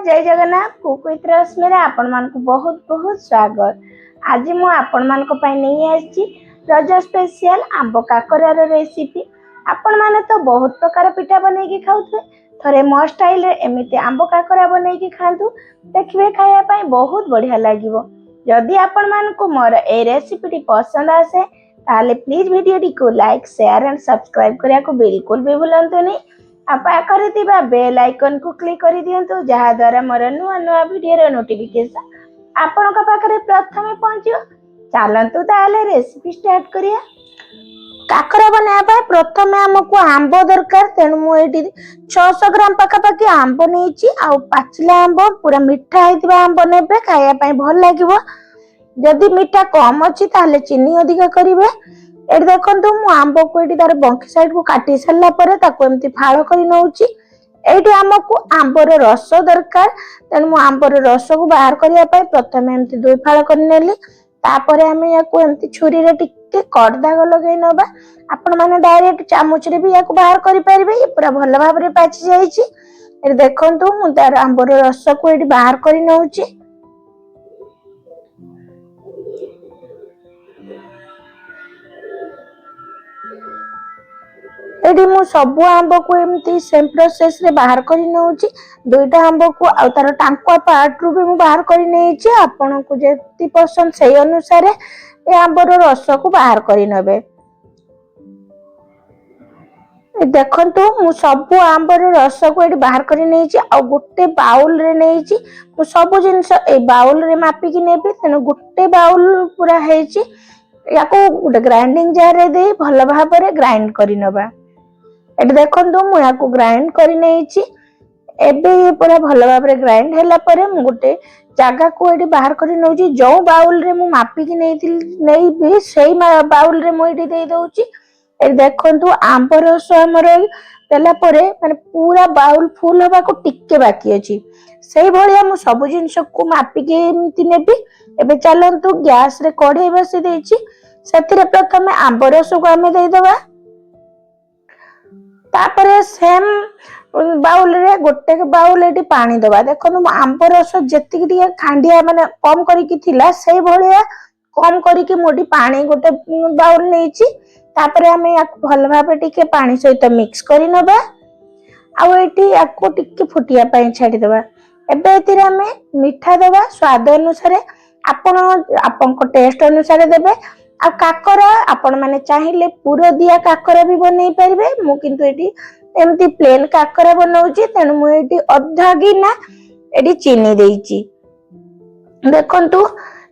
जय Jagannath cook with रश्मि आपण मानक बहुत बहुत स्वागत। आज मु आपण मानक नहीं आछि रज स्पेशल आंब काकरार रेसिपी। आपण माने तो बहुत प्रकार पिठा बनेकी खाउथे, थरे मो स्टाइल रे एमिति आंब काकरा बनेकी खांतु, देखिबे खाया पई बहुत बढ़िया लागिवो। जदि आपण मानक मोर ए रेसिपी पसंद आसे ताले प्लीज वीडियो को लाइक शेयर एंड सब्सक्राइब करिया को बिल्कुल भी भूलंतुनी। पाखरे थिबा बेल आइकन को क्लिक करि दियंतु, जहा द्वारा मोर नुआ नुआ वीडियो नोटिफिकेशन आपनका पाखरे प्रथमे पहुंचियो। चलंतु ताले रेसिपी स्टार्ट करिया। काकरा बनाया पाए प्रथमे हमको आंब दरकार, तेणु मु एटी 600 ग्राम पाखापाखि आंब नेछि। आ पाचिला आंब पूरा मिठा हेतिबा आंब नेबे, खाया पाए भल लागिवो। जदि मिठा कम अछि ताले चीनी अधिक करिवे। एटी देखंतु मु आंब को एटी तार बंकी साइड को काटी सल्ला परे ताको एमती फाळ करि नउछि। एटी हमको आंबर रस दरकार, तेणु मु आंबर रस को बाहर करिया पाए प्रथमे एमती दुई फाळ करि नेली। तापरे हमें याको एमती छुरी रे टिके कट दाग लगै नबा। आपण माने डायरेक्ट चामच रे भी याको बाहर करि परिबे। ये पूरा भल भाबरे पाचि जाईछि। एटी देखंतु मु तार आंबर रस को एटी बाहर करि नउछि। एडी मु सब आंब को एमती सेम प्रोसेस रे बाहर करि नउछि। दुईटा आंब को आ तार टांकुआ पार्ट रु भी मु बाहर करि नेछि। आपन को जेति पसंद सेही अनुसार ए आंबर रस को बाहर करि नबे। देखंतु मु सब आंबर रस को एडी बाहर करि नेछि। आ गुटे बाउल रे नेछि। मु सब जिंस ए बाउल रे मापी कि नेबे, तेनु गुटे बाउल पूरा हेछि। याको गुटे ग्राइंडिंग जार रे दे भल भाबरे ग्राइंड करि नबा। एटी देखंतु मु याको ग्राइंड करि नेछि। एबे ये पूरा भल भाबरे ग्राइंड हैला परे मु गुटे जागा को एटी बाहर करि नउछि। जो बाउल रे मु मापी कि नेबे सेही बाउल रे मु एटी दे दउछि। एटी देखंतु आंब रस हमर देला परे माने पूरा बाउल फुल होबा को टिके बाकी अछि। सेही भलिया मु सब जिंस को मापी के एमति नेबी। एबे चलंतु गैस रे कढ़ाई बसी देछि। सेतिरे प्रथमे आंब रस को हमें दे दबा। तापरे सेम बाउल रे गोटे बाउल एटी पानी दबा। देखो आंब रस जेतिक टिके खांडिया माने कम करिकि थिला सेही भलिया कम करिकि मोटी पानी गोटे बाउल नेछि। तापरे हमें याको भल भाबे टिके पानी सहित मिक्स करि नबा। आ एटी याको टिके फुटिया पई छाडी दबा। एबे एतिरे हमें मिठा दबा स्वाद अनुसार, आपन को टेस्ट अनुसार देबे। आ काकरा आपण माने चाहिले पूरा दिया काकरा भी बनै परिबे। मु किंतु एटी एमती प्लेन काकरा बनौछि, तेनु मु एटी अधा गिना एटी चीनी देइछि। देखंतु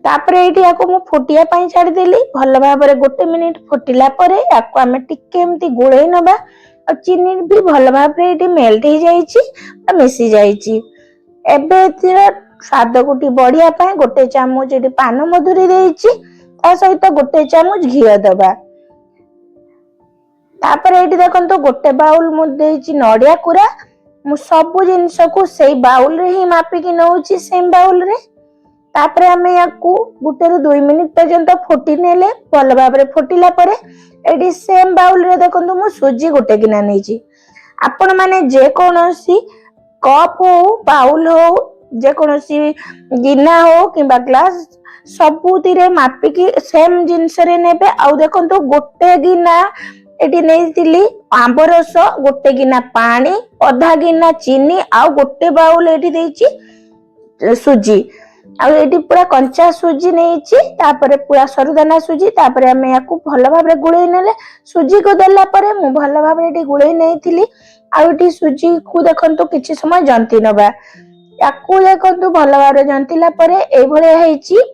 तापरे एटी याको मु फुटिया पई छाडी देली। भल भाबरे गोटे मिनिट फुटिला परे याको हमें टिके एमती गुळै नबा। आ चीनी भी भल भाबरे एटी मेल्ट हो जाईछि, मिसी जाईछि। एबे एतिरा स्वाद कोटी बढ़िया पई गोटे चामच एटी पान मधुरी देइछि। ता सहित गोटे चामच घी दबा। तापरे एटी देखंतु गोटे बाउल मु देइछि नडिया कुरा। मु सब जिंस को सेही बाउल रे ही मापी कि नउछि, सेम बाउल रे। तापरे हमें याकू गुटे रु 2 मिनिट पर्यंत फुटी नेले। भल भाबरे फुटिला परे एटी सेम बाउल रे देखंतु मु सुजी गोटे गिना नेछि। आपण माने जे कोनोसी कप हो बाउल हो जे कोनोसी गिना हो किबा ग्लास सबुतिरे मापी कि सेम जिंस रे नेबे। आ देखंतु गोटे गिना एटी नेइतिली आंब रस, गोटे गिना पानी, आधा गिना चीनी, आ गोटे बाउल एटी देइछि सुजी। आ एटी पूरा कंचा सुजी नेइछि। तापरे पूरा सरुदाना सुजी। तापरे हमें याकू भल भाबरे गुळै नेले। सुजी को देला परे मु भल भाबरे एटी गुळै नेइतिली। आ एटी सुजी को देखंतु किछि समय जंती नबा। याकू देखंतु भल भाबरे जंतीला परे एई भलिया हेइछि।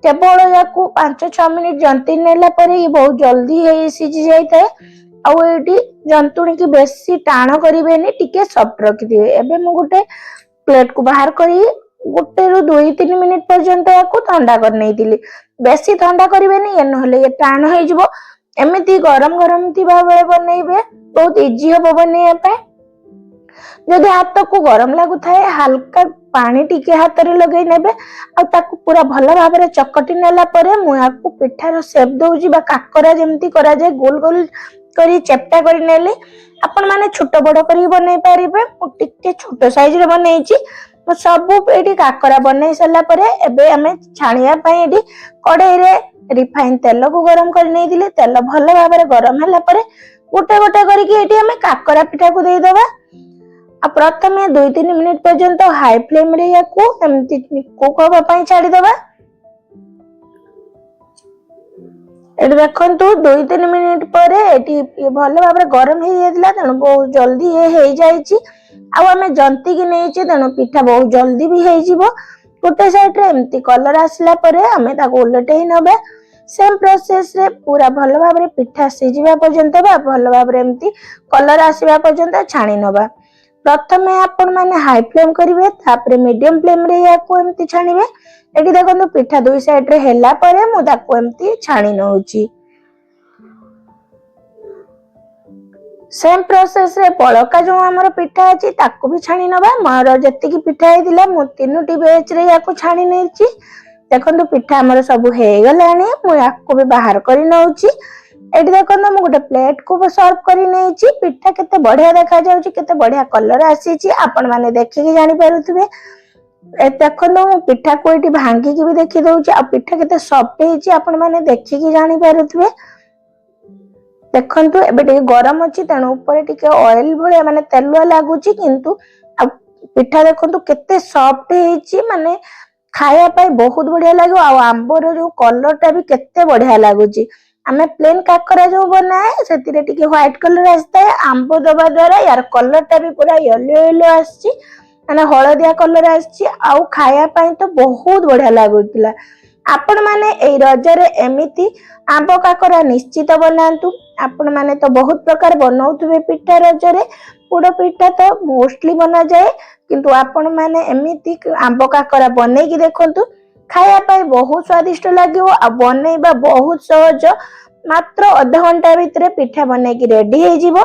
केवल याकू 5-6 मिनिट जंती नेला परे ये बहुत जल्दी हे सिझी जाइताय। आ एटी जंतुणी की बेसी टाण करिवेनी, टिके सॉफ्ट रखि दिवे। एबे मु गुटे प्लेट को बाहर करी गुटे रु 2-3 मिनिट पर्यंत याकू ठंडा कर नेइतिली। बेसी ठंडा करिवेनी, ये नहले ये टाण हे जिवो। एमिति गरम गरम थिबा बेले बनेइबे, बहुत इजी हबो बनेया पे। जदि हाथ को गरम लागु थाए हल्का पानी टिके हाथ रे लगै नेबे। आ ताकू पूरा भल भाबरे चकटी नेला परे मु याकू पिठार शेप दउजी बा काकरा जेमती करा जाय गोल गोल करी चेप्टा करी नेले। आपण माने छोट बड़ करी बनै परिबे। मु टिके छोट साइज रे बनैछि। ମୁଁ ସବୁ ଏଠି କାକରା ବନେଇ ସାରିଲା ପରେ ଏବେ ଆମେ ଛାଣିବା ପାଇଁ ଏଠି କଡେଇରେ ରିଫାଇନ ତେଲକୁ ଗରମ କରି ନେଇଥିଲି। ତେଲ ଭଲ ଭାବରେ ଗରମ ହେଲା ପରେ ଗୋଟେ ଗୋଟେ କରିକି ଏଠି ଆମେ କାକରା ପିଠାକୁ ଦେଇଦବା। ଆଉ ପ୍ରଥମେ 2-3 ମିନିଟ ପର୍ଯ୍ୟନ୍ତ ହାଇ ଫ୍ଲେମ ରେ ୟାକୁ ଏମିତି କୁକ୍ ହବା ପାଇଁ ଛାଡିଦବା। ଏଠି ଦେଖନ୍ତୁ 2-3 ମିନିଟ ପରେ ଏଠି ଭଲ ଭାବରେ ଗରମ ହେଇଯାଇଥିଲା, ତେଣୁ ବହୁତ ଜଲ୍ଦି ହେଇଯାଇଛି। ଆଉ ଆମେ ଜନ୍ତିକି ନେଇଛେ, ତେଣୁ ପିଠା ବହୁତ ଜଲ୍ଦି ବି ହେଇଯିବ। ଗୋଟେ ସାଇଡରେ ଏମିତି କଲର ଆସିଲା ପରେ ଆମେ ତାକୁ ଓଲଟେଇ ନବା। ସେମ୍ ପ୍ରୋସେସ ରେ ପୁରା ଭଲ ଭାବରେ ପିଠା ସିଝିବା ପର୍ଯ୍ୟନ୍ତ ବା ଭଲ ଭାବରେ ଏମିତି କଲର ଆସିବା ପର୍ଯ୍ୟନ୍ତ ଛାଣି ନବା। ପ୍ରଥମେ ଆପଣ ମାନେ ହାଇ ଫ୍ଲେମ କରିବେ, ତାପରେ ମିଡିୟମ ଫ୍ଲେମ ରେ ୟାକୁ ଏମିତି ଛାଣିବେ। ଏଠି ଦେଖନ୍ତୁ ପିଠା ଦୁଇ ସାଇଡରେ ହେଲା ପରେ ମୁଁ ତାକୁ ଏମିତି ଛାଣି ନଉଛି। ସେମ୍ ପ୍ରୋସେସ ରେ ବଳକା ଯୋଉ ଆମର ପିଠା ଅଛି ତାକୁ ବି ଛାଣି ନବା। ମୋର ଯେତିକି ପିଠା ହେଇଥିଲା ମୁଁ 3ଟି ବେଚ୍ ରେ ୟାକୁ ଛାଣି ନେଇଛି। ଦେଖନ୍ତୁ ପିଠା ଆମର ସବୁ ହେଇଗଲାଣି, ମୁଁ ୟାକୁ ବି ବାହାର କରି ନଉଛି। ଏଠି ଦେଖନ୍ତୁ ମୁଁ ଗୋଟେ ପ୍ଲେଟ କୁ ସର୍ଭ କରି ନେଇଛି। ପିଠା କେତେ ବଢିଆ ଦେଖାଯାଉଛି, କେତେ ବଢିଆ କଲର ଆସିଛି, ଆପଣ ମାନେ ଦେଖିକି ଜାଣିପାରୁଥିବେ। ଦେଖନ୍ତୁ ମୁଁ ପିଠାକୁ ଏଠି ଭାଙ୍ଗିକି ବି ଦେଖି ଦଉଛି, ଆଉ ପିଠା କେତେ ସଫ୍ଟ ହେଇଛି ଆପଣ ମାନେ ଦେଖିକି ଜାଣିପାରୁଥିବେ। ଦେଖନ୍ତୁ ଏବେ ଟିକେ ଗରମ ଅଛି, ତେଣୁ ଉପରେ ଟିକେ ଅଏଲ ଭଳିଆ ମାନେ ତେଲୁଆ ଲାଗୁଛି, କିନ୍ତୁ ଆଉ ପିଠା ଦେଖନ୍ତୁ କେତେ ସଫ୍ଟ ହେଇଛି, ମାନେ ଖାଇବା ପାଇଁ ବହୁତ ବଢିଆ ଲାଗିବ। ଆଉ ଆମ୍ବର ଯୋଉ କଲର ଟା ବି କେତେ ବଢିଆ ଲାଗୁଛି। ଆମେ ପ୍ଲେନ କାକରା ଯୋଉ ବନାଏ ସେଥିରେ ଟିକେ ହ୍ୱାଇଟ କଲର ଆସିଥାଏ, ଆମ୍ବ ଦବା ଦ୍ଵାରା ୟାର କଲର ଟା ବି ପୁରା ୟେଲୋ ୟେଲୋ ଆସିଛି, ମାନେ ହଳଦିଆ କଲର ଆସିଛି। ଆଉ ଖାଇବା ପାଇଁ ତ ବହୁତ ବଢିଆ ଲାଗୁଥିଲା। ଆପଣ ମାନେ ଏଇ ରଜରେ ଏମିତି ଆମ୍ବ କାକରା ନିଶ୍ଚିତ ବନାନ୍ତୁ। ଆପଣ ମାନେ ତ ବହୁତ ପ୍ରକାର ବନଉଥିବେ ପିଠା ରଜରେ, ପୋଡ ପିଠା ତ ମୋଷ୍ଟଲି ବନାଯାଏ, କିନ୍ତୁ ଆପଣ ମାନେ ଏମିତି ଆମ୍ବ କାକରା ବନେଇକି ଦେଖନ୍ତୁ। ଖାଇବା ପାଇଁ ବହୁତ ସ୍ୱାଦିଷ୍ଟ ଲାଗିବ, ଆଉ ବନେଇବା ବହୁତ ସହଜ। ମାତ୍ର ଅଧଘଣ୍ଟା ଭିତରେ ପିଠା ବନେଇକି ରେଡି ହେଇଯିବ।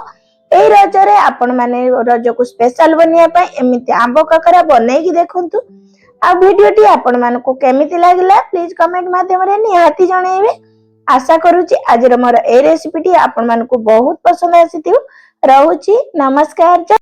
ଏଇ ରଜରେ ଆପଣ ମାନେ ରଜକୁ ସ୍ପେଶାଲ ବନେଇବା ପାଇଁ ଏମିତି ଆମ୍ବ କାକରା ବନେଇକି ଦେଖନ୍ତୁ। ଆଉ ଭିଡିଓଟି ଆପଣ ମାନଙ୍କୁ କେମିତି ଲାଗିଲା ପ୍ଲିଜ କମେଣ୍ଟ ମାଧ୍ୟମରେ ନିହାତି ଜଣେଇବେ। ଆଶା କରୁଛି ଆଜିର ମୋର ଏଇ ରେସିପିଟି ଆପଣ ମାନଙ୍କୁ ବହୁତ ପସନ୍ଦ ଆସିଥିବ। ରହୁଛି, ନମସ୍କାର।